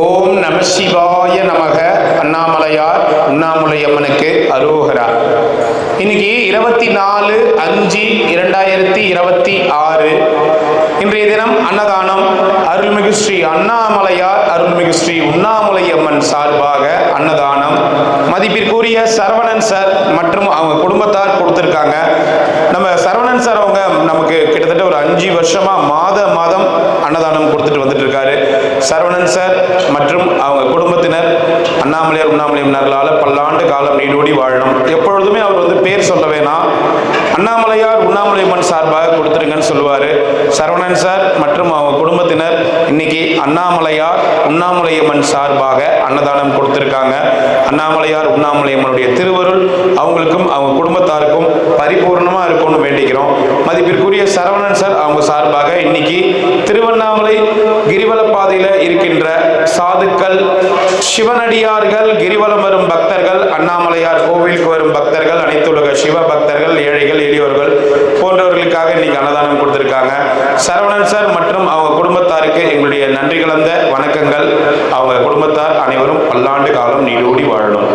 ஓம் நம சிவாய நமக. அண்ணாமலையார் உண்ணாமுலையம்மனுக்கு அரோகரா. இன்னைக்கு 24/5/2026 இன்றைய தினம் அன்னதானம் அருள்மிகு ஸ்ரீ அண்ணாமலையார் அருள்மிகு ஸ்ரீ உண்ணாமுலையம்மன் சார்பாக அன்னதானம் மதிப்பிற்குரிய சரவணன் சார் மற்றும் அவங்க குடும்பத்தார் கொடுத்துருக்காங்க. நம்ம சரவணன் சார் அவங்க நமக்கு கிட்டத்தட்ட ஒரு 5 வருஷமா மாதம் அன்னதானம் கொடுத்துட்டு வந்துட்டு இருக்காரு. சரவணன் சார் மற்றும் அவங்க குடும்பத்தினர் அண்ணாமலையார் உண்ணாமுலையம்மனால பல்லாண்டு காலம் நீடோடி வாழணும். எப்பொழுதுமே அவர் பேர் சொல்ல வேணாம், அண்ணாமலையார் உண்ணாமுலையம்மன் சார்பாக கொடுத்துருங்கன்னு சொல்லுவார். சரவணன் சார் மற்றும் அவங்க குடும்பத்தினர் இன்னைக்கு அண்ணாமலையார் உண்ணாமுலையம்மன் சார்பாக அன்னதானம் கொடுத்துருக்காங்க. அண்ணாமலையார் உண்ணாமுலையம்மனுடைய திருவருள் அவங்களுக்கும் அவங்க குடும்பத்தாருக்கும் பரிபூர்ணமாக இருக்கும்னு வேண்டிக்கிறோம். மதிப்பிற்குரிய சரவணன் சார் அவங்க சார்பாக இன்னைக்கு திருவண்ணாமலை கிரிவல பாதையில் இருக்கின்ற சாதுக்கள், சிவனடியார்கள், கிரிவலம் வரும் பக்தர்கள், அண்ணாமலையார் கோவிலுக்கு வரும் பக்தர்கள், அனைத்துலக சிவ பக்தர்கள், ஏழைகள், எளியோர்கள் போன்றவர்களுக்காக இன்னைக்கு அன்னதானம் கொடுத்திருக்காங்க. சரவணன் சார் மற்றும் அவங்க குடும்பத்தாருக்கு எங்களுடைய நன்றி கலந்த வணக்கங்கள். அவங்க குடும்பத்தார் அனைவரும் பல்லாண்டு காலம் நீடோடி வாழணும்.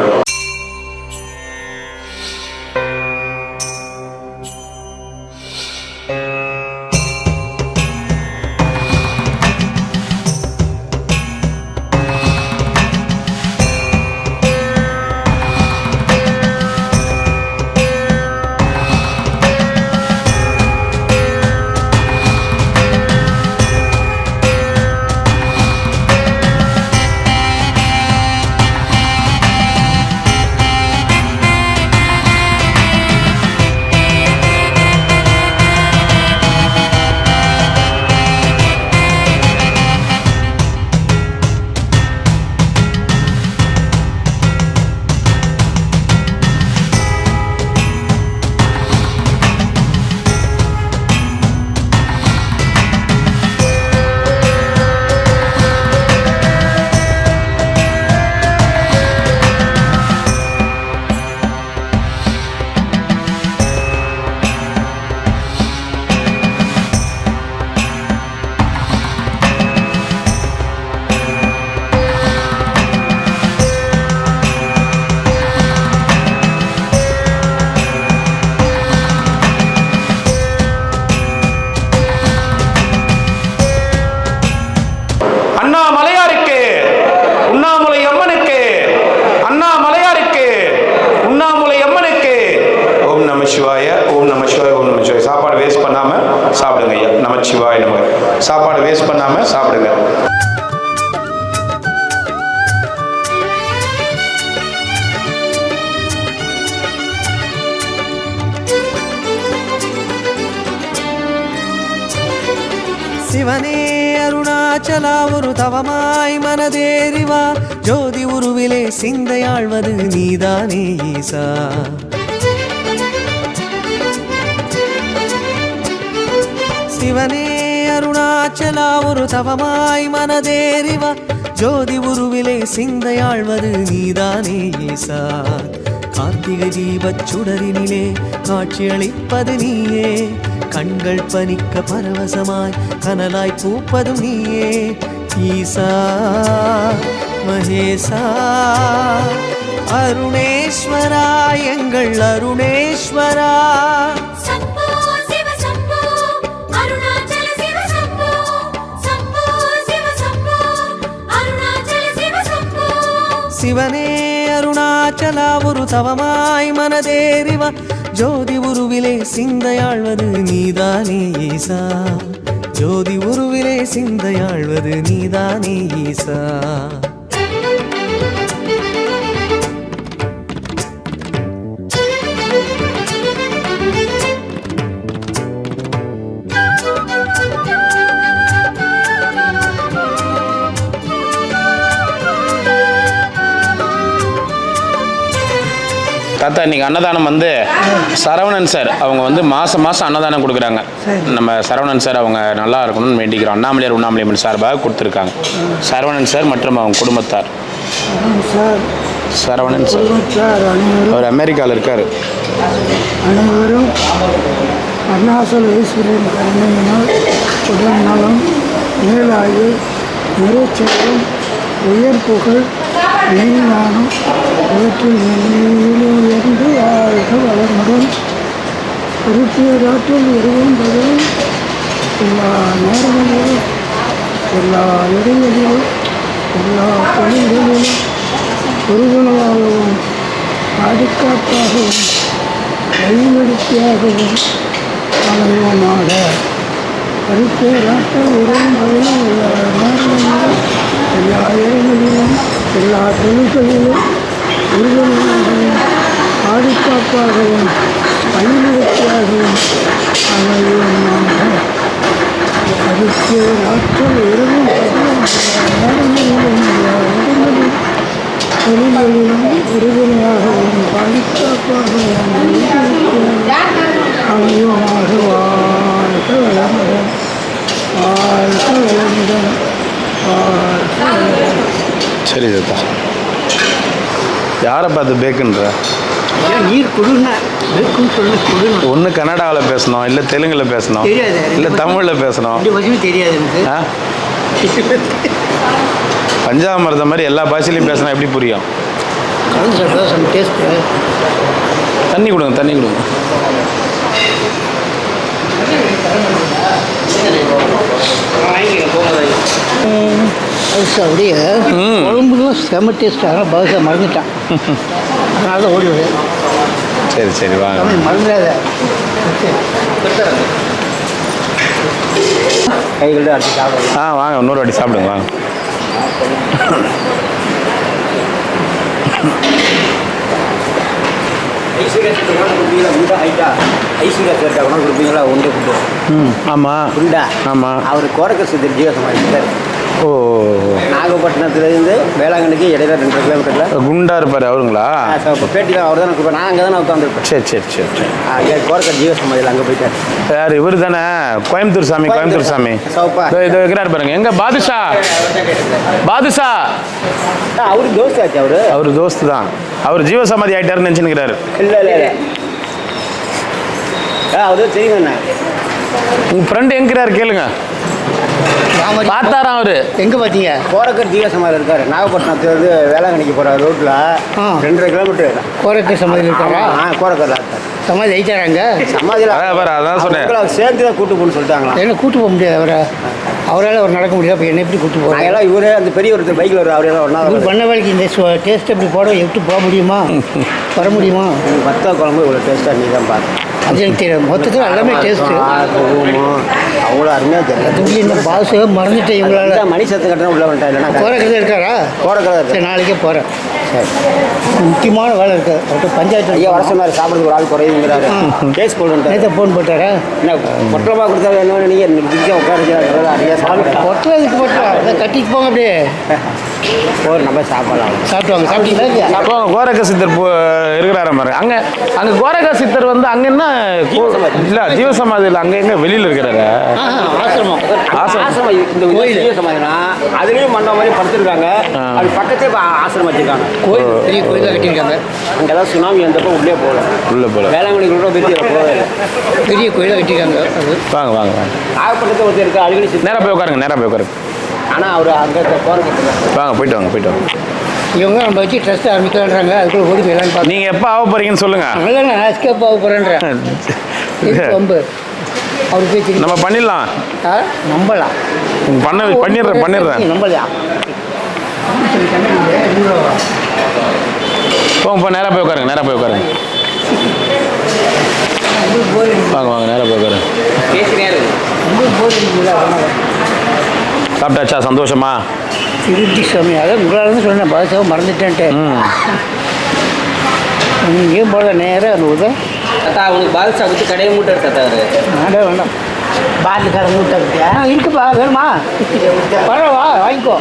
அண்ணாமலையாருக்கு உண்ணாமுலையம்மனுக்கு, அண்ணாமலையாருக்கு உண்ணாமுலையம்மனுக்கு ஓம் நம சிவாய, ஓம் நம சிவாய, ஓம் நம சிவாய. சாப்பாடு வேஸ்ட் பண்ணாம சாப்பிடுங்க ஐயா. நமச்சிவாய நம. சாப்பாடு வேஸ்ட் பண்ணாம சாப்பிடுங்க. சிவனே அருணாச்சலா ஒரு தவமாய் மனதேறிவா, ஜோதி உருவிலே சிந்தையாழ்வது நீதானே ஈசா. சிவனே அருணாச்சலா ஒரு தவமாய் மனதேறிவா, ஜோதி உருவிலே சிந்தையாழ்வது நீதானே ஈசா. கார்த்திகை தீபச் சுடரினிலே காட்சியளிப்பது நீயே, கண்கள் பனிக்க பரவசமாய் கனலாய் பூப்பதும் நீயே. ஈசா மகேசா அருணேஸ்வரா, எங்கள் அருணேஸ்வரா. சிவனே அருணாச்சலா ஒரு தவமாய் மனதேறிவா, ஜோதி உருவிலே சிந்தையாழ்வது நீதானே ஈசா. ஜோதி உருவிலே சிந்தையாழ்வது நீதானே ஈசா. தாத்தா, இன்னைக்கு அன்னதானம் சரவணன் சார் அவங்க மாதம் அன்னதானம் கொடுக்குறாங்க. நம்ம சரவணன் சார் அவங்க நல்லா இருக்கணும்னு வேண்டிக்கிறோம். அண்ணாமலையார் உண்ணாமுலையம்மன் சார்பாக கொடுத்துருக்காங்க. சரவணன் சார் மற்றும் அவங்க குடும்பத்தார். சரவணன் சார் அவர் அமெரிக்காவில் இருக்கார். அனைவரும் அருணாச்சல ஈஸ்வரன் கருணையினால் உடல் நலம், மேலாய்வு, நிறைச்செல்வம், உயர் புகழ் ஞானம் இவற்றில் மேலும் உயர்ந்து வாழ்க வளமுடன் திருப்பேராற்றில் எருவும் பதிலும் எல்லா நேரங்களிலும் எல்லா இடங்களிலும் எல்லா தொழில்களிலும் குருகுணமாகவும் பாதுகாப்பாகவும் வழிநடத்தியாகவும் அமைவோமாக திருப்பேராற்றில் எருவும் பதிலும் எல்லா நேரங்களிலும் எல்லா இடங்களிலும் எல்லா தொழில்களிலும் குருகுணமாகவும் பாதுகாப்பாகவும் வழிநடத்தியாகவும் அமைவோமாக திருப்பேராற்றில் எருவும் தொழில்களிலும் உறுதுணையாகவும் பாதுகாப்பாகவும் அமையமாக வாழ்க வளமுடன் வாழ்க வளமுடன் வாழ்க வளமுடன். சரி தாத்தா. யாரை பார்த்து பேக்குன்ற? நீர் கொடுங்க இருக்குன்னு சொல்லி கொடுங்க. ஒன்று கன்னடாவில் பேசணும், இல்லை தெலுங்கில் பேசணும், தெரியாது. இல்லை தமிழில் பேசணும். ரெண்டு வருஷமே தெரியாது எனக்கு. ஆ பஞ்சாமிரதம் மாதிரி எல்லா பாஷையிலையும் பேசினா எப்படி புரியும்? கலந்து சாப்பிட்டா சம் டேஸ்ட்டு. தண்ணி கொடுங்க, தண்ணி கொடுங்க. அது அப்படியே குழம்புலாம் செம்ம டேஸ்ட். அதனால் பாதுஷா மறந்துட்டான். அதனால தான் ஓடி விடு. சரி சரி வாங்க. மறந்துடாத. கைகள் அடிச்சு சாப்பிடுங்க. வாங்க, இன்னொரு வாட்டி சாப்பிடுங்க வாங்க. ஆமாம் ஆமாம். அவர் கோரக்க சித்தர் ஜீவசமாதித்தார். ஓ, நாகப்பட்டினத்துலேருந்து வேளாங்கண்ணிக்கு இடையில 2 கிலோமீட்டரில் குண்டா இருப்பார் அவருங்களா? பேட்டி தான் அவர் தான் எனக்கு. நான் அங்கே தான் உட்காந்துருப்பேன். சரி சரி சரி சரி. அங்கே கோரக்க ஜீவசமாதியில் அங்கே போயிட்டார். யார் இவர் தானே? கோயம்புத்தூர் சாமி, கோயம்புத்தூர் சாமி. சோப்பா இதோ இருக்கிறார் பாருங்க. எங்க பாதுஷா? பாதுஷா அவரு தோஸ்து ஆச்சு. அவர் தோஸ்து தான். அவர் ஜீவசமாதி ஆகிட்டாருன்னு நினச்சினுக்கிறாரு. இல்லை இல்லை இல்லை அவரு தெரியுங்க என்ன. உங்கள் ஃப்ரெண்டு எங்கிறாரு கேளுங்க. பார்த்தாராம் அவரு. எங்கே பார்த்தீங்க? கோரக்கர் ஜீவசமாதியில் இருக்காரு. நாகப்பட்டினத்துலேருந்து வேளாங்கண்ணிக்கு போகிற ரோட்டில் 2 கிலோமீட்டர். கோரக்க சமாதியில் இருக்காரா? கோரக்கரில் இருக்கார். சமாதி ஆயிட்டாராங்க? சமாதியில் அதான் சொன்னேன். சேர்த்து தான் கூட்டு போகணும்னு சொல்லிட்டாங்களா? என்ன கூட்டு போக முடியாது அவரை. அவரால் அவர் நடக்க முடியாது. அப்போ என்ன எப்படி கூட்டு போகிறாங்க? நாங்கெல்லாம் இவரே அந்த பெரிய ஒருத்தர் பைக்கில் வரும். அவரெல்லாம் ஒன்றா இவர் பண்ண வேலைக்கு இந்த டேஸ்ட் எப்படி போட எப்படி போக முடியுமா? வர முடியுமா? வத்த குழம்பு இவ்வளோ டேஸ்ட்டாக நீ தான் பார்த்து. அது எனக்கு தெரியாது. மொத்தத்தில் எல்லாமே டேஸ்ட்டு. அவ்வளோ அருமையாக தெரியும். அதுக்கு இந்த பாதுஷா மறந்துட்டேன் இவங்களால. மணி சத்து கட்டணம் உள்ள வந்துட்டா இல்லைன்னா கோரக்கத்தில் இருக்காரா? கோரக்கரை சரி, நாளைக்கே போகிறேன். சரி. முக்கியமான வேலை இருக்குது அவர்கிட்ட. பஞ்சாயத்து ஐயா வர சொன்னார். சாப்பிட்றதுக்கு ஒரு ஆள் குறையுங்கிறாரு. கேஸ் போடுன்ட்டார். நேற்று ஃபோன் போட்டாரா? என்ன பொட்டலமாக கொடுத்தாரு? என்ன நீங்கள் திக்க உட்காந்துக்கிறாரு. நிறையா சாப்பிட்டு பொட்டலாம் இதுக்கு பொட்டலாம் அதை கட்டிட்டு போங்க. அப்படியே ஒரு நம்ம சாப்பிடலாம். சாப்பிடுவாங்க. சாப்பிட்டீங்களா இல்லையா? அப்போ கோரக்க சித்தர் இருக்கிறாரு பாருங்க. அங்கே கோரக்க சித்தர் வந்து அங்கே என்ன இல்லை ஜீவசமாதியில் அங்கே எங்கே வெளியில் இருக்கிறாரு? ஆசிரமம். ஆசிரமம் இந்த கோயில் ஜீவசமாதினா அதுலேயும் மண்டபம் மாதிரி படுத்துருக்காங்க. அது பக்கத்தே ஆசிரமம் வச்சுருக்காங்க. கோயில் பெரிய கோயிலாக கட்டியிருக்காங்க. அங்கெல்லாம் சுனாமி வந்தப்போ உள்ளே போகல. வேளாங்கண்ணிக்குள்ள பெரிய போகல. பெரிய கோயிலாக கட்டியிருக்காங்க. அது வாங்க வாங்க வாங்க. நாகப்பட்டினத்தை ஒருத்தர் இருக்கா அடிக்கடி நேராக போய் உட்காருங்க, நேராக போய் உட்காருங்க. ஆனால் அவர் அங்கே கோரக்கத்தில் வாங்க, போயிட்டு வாங்க, போயிட்டு வாங்க. இவங்க நம்ம வச்சு ட்ரஸ்ட் ஆரம்பிக்கலான்றாங்க. அதுக்குள்ள ஓடி போயிடலான்னு பார்த்து. நீங்கள் எப்போ ஆக போகிறீங்கன்னு சொல்லுங்கள். இல்லை நான் எஸ்கேப் ஆக போகிறேன்றேன். ரொம்ப அவர் பேச்சு நம்ம பண்ணிடலாம். நம்பலாம். பண்ணிடுறேன். நம்பலையா? போங்க, நேராக போய் உட்காருங்க, நேராக போய் உட்காருங்க. வாங்க வாங்க, நேராக போய் உட்காருங்க. சாப்பிட்டாச்சா? சந்தோஷமா? திருப்தி சாமி. அதான் உங்களால் சொன்னேன் பாதுஷாவை மறந்துட்டேன்ட்டு. நீங்கள் ஏன் போட நேராக அந்த உதவ தாத்தா அவனுக்கு பாதுஷா வச்சு கடையை மூட்டார் தாத்தா அவர். வேண்டாம் பாட்டில் கடை மூட்டை இருக்குப்பா. வேணுமா? பரவா வாங்கிக்கோ.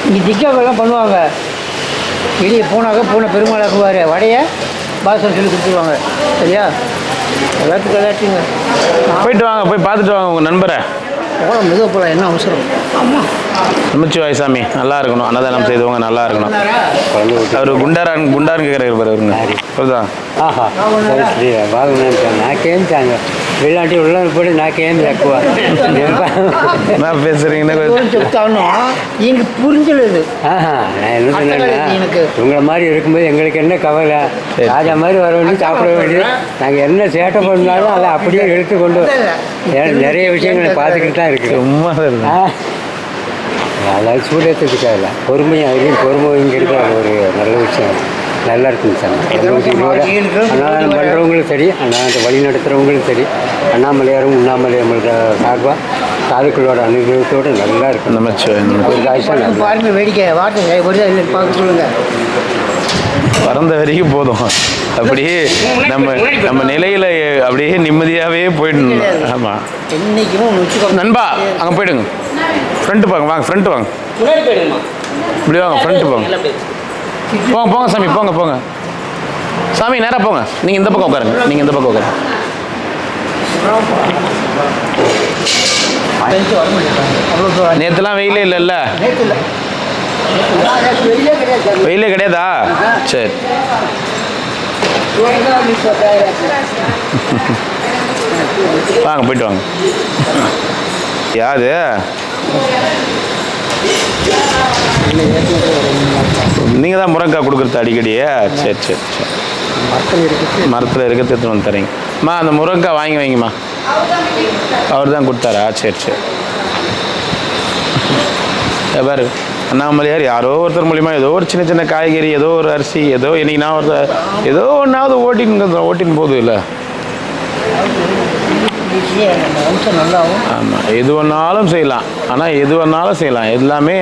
இங்கே திக்காக்கெல்லாம் பண்ணுவாங்க. வெளியே போனாக்க பெருமாள் ஆக்குவார். வடையை பாதுஷா சொல்லி கொடுத்துருவாங்க. சரியா? எல்லாத்துக்கும் விளையாட்டுங்க. போயிட்டு வாங்க, போய் பார்த்துட்டு வாங்க உங்கள் நண்பரை. போகலாம், மெதுவாக போகலாம். என்ன அவசரம்? ஆமாம். நமச்சிவாய் சாமி நல்லா இருக்கணும். அன்னதானம் செய்தவங்க நல்லா இருக்கணும். அவர் குண்டாருன்னு கேட்குறாரு பாரு. அவருங்க புரியுதா? ஆஹா வாங்கினேன். நாக்கேன்ட்டாங்க. ఇలాంటి ఉళ్ళని కూడా నాకేం తక్కువ என்ன பேசுறீங்கன்னு చెప్తాను ఇంక పురించలేదు உங்களை மாதிரி இருக்கும்போது எங்களுக்கு என்ன கவலை ராஜா மாதிரி வர வேண்டியது சாப்பிட வேண்டியது நாங்கள் என்ன சேட்டை பண்ணாலும் அதை அப்படியே எடுத்து கொண்டு நிறைய விஷயங்களை பார்த்துக்கிட்டு தான் இருக்குது சும்மா அதாவது சூடத்துக்காக பொறுமையாக அதுலேயும் பொறுமைங்கிறது அது ஒரு நல்ல விஷயம் நல்லா இருக்குங்க சார் அன்னதானம் பண்ணுறவங்களும் சரி அன்னதானத்தை வழி நடத்துகிறவங்களும் சரி அண்ணாமலையாரும் உண்ணாமலையாரோட சார்பாக சாதுக்களோட அனுபவத்தோடு நல்லா இருக்கும் நமச்சிவாயம் பாருங்க வேடிக்கை வார்த்தை பார்க்க சொல்லுங்க பறந்த வரைக்கும் போதும் அப்படியே நம்ம நிலையில அப்படியே நிம்மதியாகவே போயிடணும். ஆமாம் என்னைக்குமே நண்பா அங்கே போயிடுங்க ஃப்ரண்ட்டு வாங்க ஃப்ரண்ட்டு வாங்க இப்படி வாங்க ஃப்ரண்ட்டு போங்க போங்க சாமி போங்க சாமி நேராக போங்க நீங்கள் இந்த பக்கம் உட்காருங்க நேற்றுலாம் வெயிலே இல்லைல்ல வெயிலே கிடையாதா சரி வாங்க போயிட்டு வாங்க யாது நீங்கள் தான் முருங்கைக்காய் கொடுக்குறது அடிக்கடியே சரி மரத்தில் இருக்க எடுத்துகிட்டு வந்து தரீங்கம்மா அந்த முருங்கைக்காய் வாங்கி வைங்கம்மா அவர் தான் கொடுத்தாரா சரி பாரு அண்ணாமலையார் யாரோ ஒருத்தர் மூலிமா ஏதோ ஒரு சின்ன காய்கறி ஏதோ ஒரு அரிசி ஏதோ இன்னைக்கு நான் ஒரு ஏதோ ஒன்றாவது ஓட்டின்னு போகுது இல்லை ஆமாம் எது வேணாலும் செய்யலாம் ஆனால் எது வேணாலும் செய்யலாம் எல்லாமே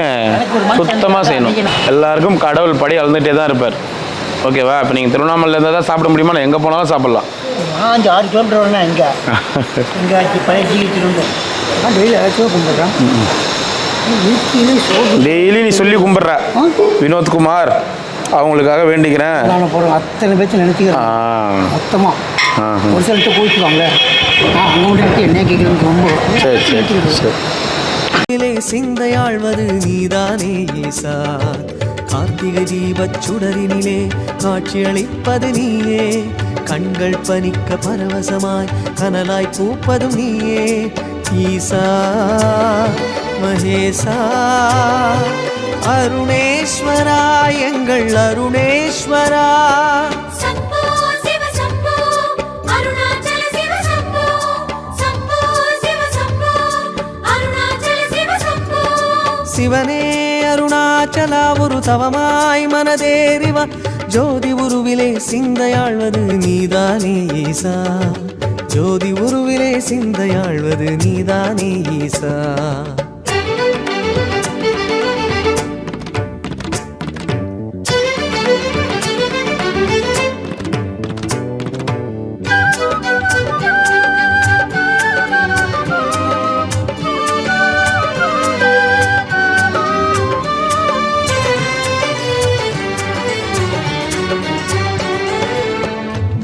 சுத்தமாக செய்யணும் எல்லாருக்கும் கடவுள் படி அளந்துகிட்டே தான் இருப்பார் ஓகேவா இப்போ நீங்கள் திருவண்ணாமலையில் இருந்தால் தான் சாப்பிட முடியுமா நான் எங்கே போனாலும் சாப்பிட்லாம் 5-6 கிலோமீட்டர் வரணும் இங்கே கும்பிட்றேன் டெய்லி நீ சொல்லி கும்பிட்ற வினோத்குமார் அவங்களுக்காக வேண்டிக்கிறேன் அத்தனை பேச்சு நினைச்சுக்கிறேன் மொத்தமாக ஒரு சிலர்கிட்ட போயிட்டுவாங்களே அங்கே என்ன கேட்குறது ரொம்ப சரி சிந்தையாழ்வது நீதானே ஈசா கார்த்திகை தீபச் சுடரினிலே காட்சியளிப்பது நீயே கண்கள் பனிக்க பரவசமாய் கனலாய் பூப்பதும் நீயே ஈசா மகேசா அருணேஸ்வரா எங்கள் அருணேஸ்வரா சிவனே அருணாச்சலா ஒரு தவமாய் மனதேறிவா ஜோதி உருவிலே சிந்தையாழ்வது நீதானே ஈசா ஜோதி உருவிலே சிந்தையாழ்வது நீதானே ஈசா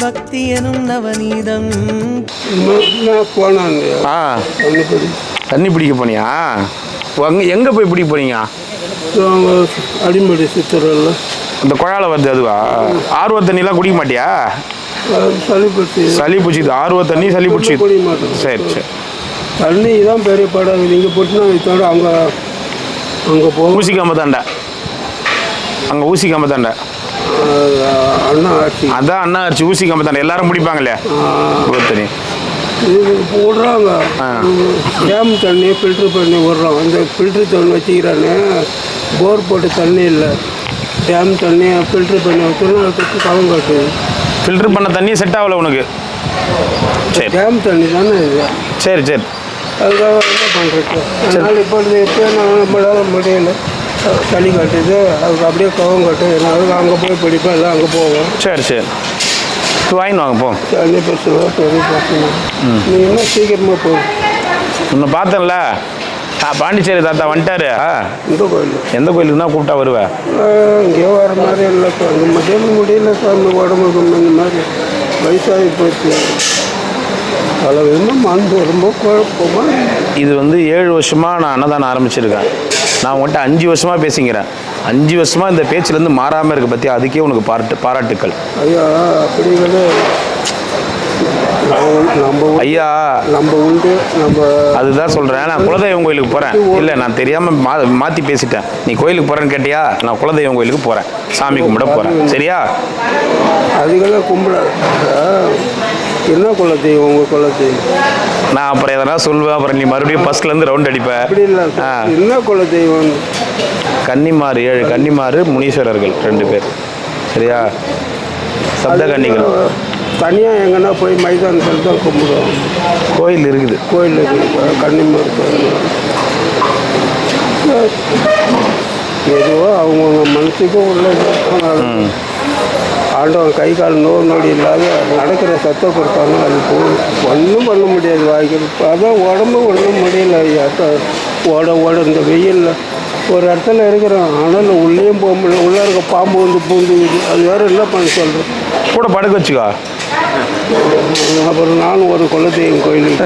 பக்தி எனும் நவநீதம் தண்ணி பிடிக்க போனியா எங்கே போய் பிடிக்க போனீங்க அடிமடி சித்தரில் அந்த குழால வருது அதுவா ஆர்வ தண்ணிலாம் குடிக்க மாட்டியா சளி பிடிச்சிது ஆர்வ தண்ணி சளி பிடிச்சிது சரி தண்ணி தான் பெரிய படம் இங்கே போட்டுனா இதோட அங்கே போகும் ஊசிக்காம தாண்டா அங்கே ஊசிக்காம தாண்டா அண்ணா ஆட்சி அதான் அண்ணா ஆச்சு ஊசிக்காம தாண்டா எல்லாரும் பிடிப்பாங்க இல்லையா தண்ணி இது போடுறாங்க டேம் தண்ணி ஃபில்ட்ரு பண்ணி விடுறோம் அந்த ஃபில்ட்ரு தண்ணி வச்சுக்கிறானே போர் போட்டு தண்ணி இல்லை டேம் தண்ணியை ஃபில்ட்ரு பண்ணி வச்சோன்னா அதுக்கு கவம் காட்டுது ஃபில்ட்ரு பண்ண தண்ணி செட் ஆகலை உனக்கு சரி டேம் தண்ணி தானே இது சரி அதுக்காக என்ன பண்ணுறது அதனால் இப்பொழுது எப்போ நம்மளால் முடியல தண்ணி காட்டுது அதுக்கு அப்படியே கவம் காட்டு அதுக்கு அங்கே போய் பிடிப்பேன் எல்லாம் அங்கே போவோம் சரி வாங்கின்னு வாங்க போ தண்ணி பிரச்சனை பெரிய பிரச்சனை நீ இன்னும் சீக்கிரமாக போகும் உன்னை பார்த்தேன்ல பாண்டிச்சேரி தாத்தா வந்துட்டாரு இந்த கோயில் எந்த கோயிலுக்கு தான் கூப்பிட்டா வருவேன் இங்கே வர மாதிரி இல்லை அந்த மத்தியானம் முடியல சாமி உடம்புக்கு இந்த மாதிரி வயசாகி போச்சு பல விதமாக மனது ரொம்ப குழப்பமாக இது 7 வருஷமாக நான் அன்னதானம் ஆரம்பிச்சிருக்கேன் நான் உங்கள்கிட்ட 5 வருஷமாக பேசிக்கிறேன் 5 வருஷமாக இந்த பேச்சிலேருந்து மாறாமல் இருக்க பற்றி அதுக்கே உனக்கு பாராட்டுக்கள் ஐயா அப்படிங்கிறது நம்ம ஐயா நம்ம உண்டு நம்ம அதுதான் சொல்கிறேன். நான் குலதெய்வம் கோயிலுக்கு போகிறேன். இல்லை, நான் தெரியாமல் மாற்றி பேசிட்டேன். நீ கோயிலுக்கு போகிறேன்னு கேட்டியா? நான் குலதெய்வம் கோயிலுக்கு போகிறேன், சாமி கும்பிட போகிறேன். சரியா? அதுக்கெல்லாம் கும்பிட என்ன குலதெய்வம் உங்கள் குலதெய்வம்? நான் அப்புறம் எதனா சொல்லுவேன். அப்புறம் நீ மறுபடியும் ஃபர்ஸ்ட்லேருந்து ரவுண்ட் அடிப்பேன். அப்படி இல்லை, என்ன குலதெய்வம்? கன்னிமார், 7 கன்னிமார், முனீஸ்வரர்கள் 2 பேர். சரியா? சப்த கன்னிகள். தனியாக எங்கன்னா போய் மைதானத்தில் தான் கும்பிடுவோம். கோயில் இருக்குது. கோயில் இருக்குது, கன்னிமார் கோயில். எதுவோ அவங்கவுங்க மனசுக்கு உள்ளது. ஆண்டவன் கை கால் நோடி இல்லாத நடக்கிற சத்தை கொடுத்தாங்க. அது ஒன்றும் பண்ண முடியாது. வாய்க்கு அதான் உடம்பு ஒன்றும் முடியல. ஓட இந்த வெயிலில் ஒரு இடத்துல இருக்கிறோம். ஆனால் உள்ளேயும் போக முடியல. உள்ளே இருக்க பாம்பு வந்து பூந்துக்குது. அது வேறு என்ன பண்ண சொல்கிறேன். கூட படுக்க வச்சுக்கோ. அப்புறம் நானும் ஒரு குலதெய்வம் கோயிலுக்கு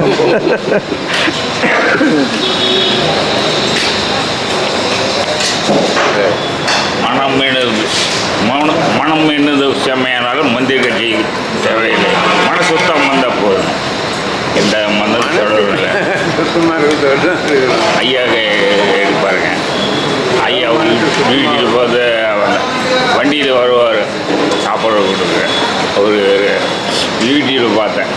மனம் என்னது செம்மையானாலும் மந்திர கட்சி தேவையில்லை. மன சுத்தம் வந்தால் போதும். எந்த மந்தம் தொடர்பில்லை. ஐயா எடுப்பாருங்க. ஐயா வீட்டில் போது வண்டியில் வருவார், சாப்பாடு கொடுக்குற ஒரு யூடியூப்பில் பார்த்தேன்.